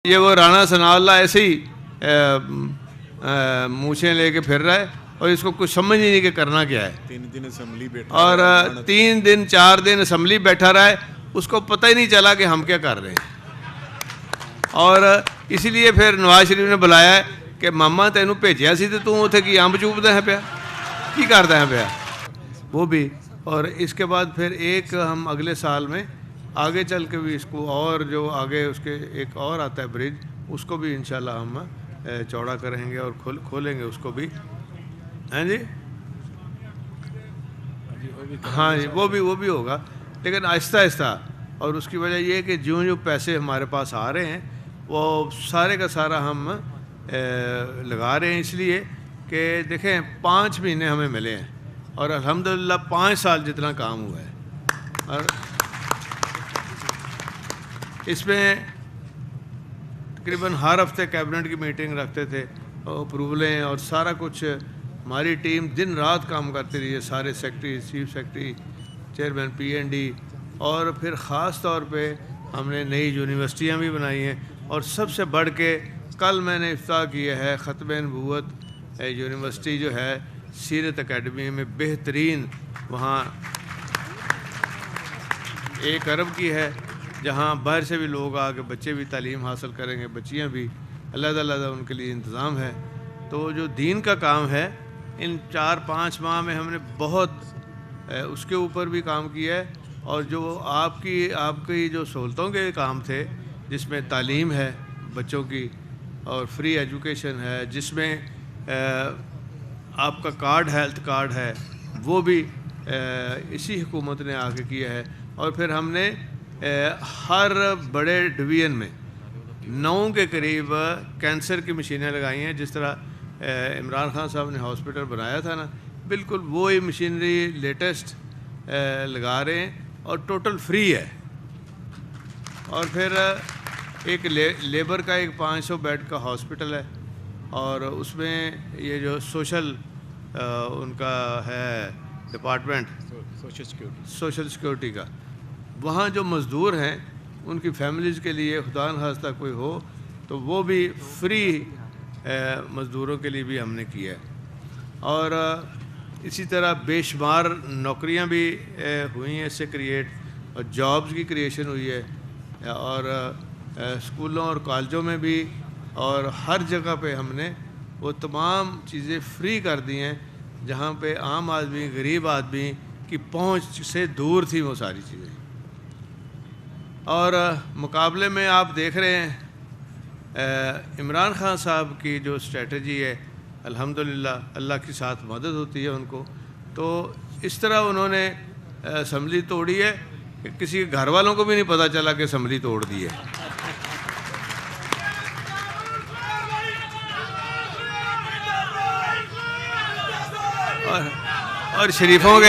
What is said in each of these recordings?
یہ وہ رانا ثناء اللہ ایسے ہی مونچھیں لے کے پھر رہا ہے اور اس کو کچھ سمجھ ہی نہیں کہ کرنا کیا ہے. 3 دن اسمبلی بیٹھا اور 3 دن 4 دن اسمبلی بیٹھا رہا ہے, اس کو پتہ ہی نہیں چلا کہ ہم کیا کر رہے ہیں. اور اسی لیے پھر نواز شریف نے بلایا ہے کہ ماما تینوں بھیجیا سی تے تو اتنے کی امب چوبدا ہے پیا, کی کردا ہے پیا وہ بھی. اور اس کے بعد پھر ایک ہم اگلے سال میں آگے چل کے بھی اس کو اور جو آگے اس کے ایک اور آتا ہے برج, اس کو بھی انشاءاللہ ہم چوڑا کریں گے اور کھولیں گے اس کو بھی. ہیں جی ہاں جی وہ بھی ہوگا, لیکن آہستہ آہستہ. اور اس کی وجہ یہ ہے کہ جو پیسے ہمارے پاس آ رہے ہیں وہ سارے کا سارا ہم لگا رہے ہیں, اس لیے کہ دیکھیں 5 مہینے ہمیں ملے ہیں اور الحمدللہ 5 سال جتنا کام ہوا ہے. اور اس میں تقریباً ہر ہفتے کیبنٹ کی میٹنگ رکھتے تھے, اپروولیں اور سارا کچھ. ہماری ٹیم دن رات کام کرتی رہی ہے, سارے secretary, chief secretary, chairman P N D, اور پھر خاص طور پہ ہم نے نئی یونیورسٹیاں بھی بنائی ہیں. اور سب سے بڑھ کے کل میں نے افتتاح کیا ہے ختم نبوت یونیورسٹی جو ہے سیرت اکیڈمی میں, بہترین. وہاں 1 ارب کی ہے, جہاں باہر سے بھی لوگ آ کے بچے بھی تعلیم حاصل کریں گے, بچیاں بھی, اللہ ان کے لیے انتظام ہے. تو جو دین کا کام ہے ان 4-5 ماہ میں ہم نے بہت اس کے اوپر بھی کام کیا ہے. اور جو آپ کی جو سہولتوں کے کام تھے, جس میں تعلیم ہے بچوں کی اور فری ایجوکیشن ہے, جس میں آپ کا کارڈ ہیلتھ کارڈ ہے, وہ بھی اسی حکومت نے آ کے کیا ہے. اور پھر ہم نے ہر بڑے ڈویژن میں 9 کے قریب کینسر کی مشینیں لگائی ہیں. جس طرح عمران خان صاحب نے ہاسپٹل بنایا تھا نا, بالکل وہی مشینری لیٹسٹ لگا رہے ہیں اور ٹوٹل فری ہے. اور پھر ایک لیبر کا ایک 500 بیڈ کا ہاسپٹل ہے, اور اس میں یہ جو سوشل ان کا ہے ڈپارٹمنٹ سوشل سیکورٹی کا, وہاں جو مزدور ہیں ان کی فیملیز کے لیے خدا نخواستہ کوئی ہو تو وہ بھی فری مزدوروں کے لیے بھی ہم نے کیا ہے. اور اسی طرح بے شمار نوکریاں بھی ہوئی ہیں اس سے کریٹ, اور جابز کی کریشن ہوئی ہے. اور اسکولوں اور کالجوں میں بھی اور ہر جگہ پہ ہم نے وہ تمام چیزیں فری کر دی ہیں جہاں پہ عام آدمی, غریب آدمی کی پہنچ سے دور تھی وہ ساری چیزیں. اور مقابلے میں آپ دیکھ رہے ہیں عمران خان صاحب کی جو اسٹریٹجی ہے, الحمدللہ اللہ کی ساتھ مدد ہوتی ہے ان کو. تو اس طرح انہوں نے اسمبلی توڑی ہے کہ کسی کے گھر والوں کو بھی نہیں پتہ چلا کہ اسمبلی توڑ دی ہے. اور شریفوں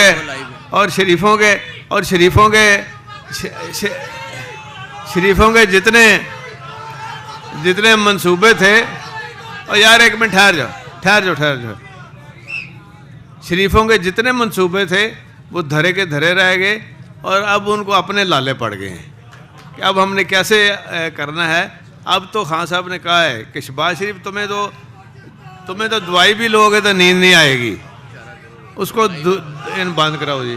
کے جتنے منصوبے تھے, اور یار ایک منٹ ٹھہر جاؤ. شریفوں کے جتنے منصوبے تھے وہ دھرے کے دھرے رہ گئے, اور اب ان کو اپنے لالے پڑ گئے ہیں کہ اب ہم نے کیسے کرنا ہے. اب تو خان صاحب نے کہا ہے کہ شہباز شریف تمہیں تو دوائی بھی لوگے تو نیند نہیں آئے گی, اس کو بند کراؤ جی.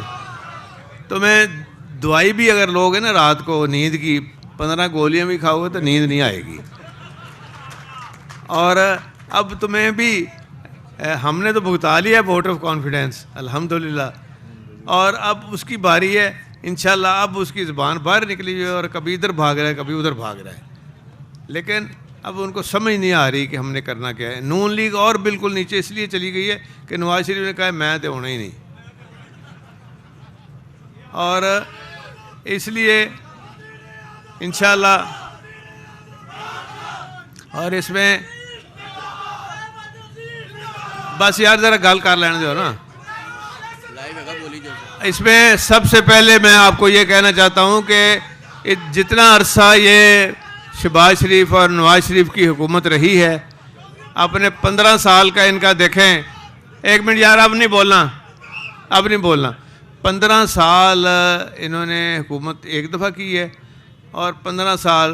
تمہیں دوائی بھی اگر لوگے نا رات کو نیند کی 15 گولیاں بھی کھاؤ گے تو نیند نہیں آئے گی. اور اب تمہیں بھی ہم نے تو بھگتا لیا ہے ووٹ آف کانفیڈنس الحمدللہ, اور اب اس کی باری ہے انشاءاللہ. اب اس کی زبان باہر نکلی ہوئی ہے اور کبھی ادھر بھاگ رہا ہے کبھی ادھر بھاگ رہا ہے, لیکن اب ان کو سمجھ نہیں آ رہی کہ ہم نے کرنا کیا ہے. نون لیگ اور بالکل نیچے اس لیے چلی گئی ہے کہ نواز شریف نے کہا ہے میں تو ہونا ہی نہیں, اور اس لیے انشاءاللہ. اور اس میں بس یار ذرا گل کر لینے دو نا. اس میں سب سے پہلے میں آپ کو یہ کہنا چاہتا ہوں کہ جتنا عرصہ یہ شہباز شریف اور نواز شریف کی حکومت رہی ہے, اپنے 15 سال کا ان کا دیکھیں. ایک منٹ یار, اب نہیں بولنا. 15 سال انہوں نے حکومت ایک دفعہ کی ہے, اور 15 سال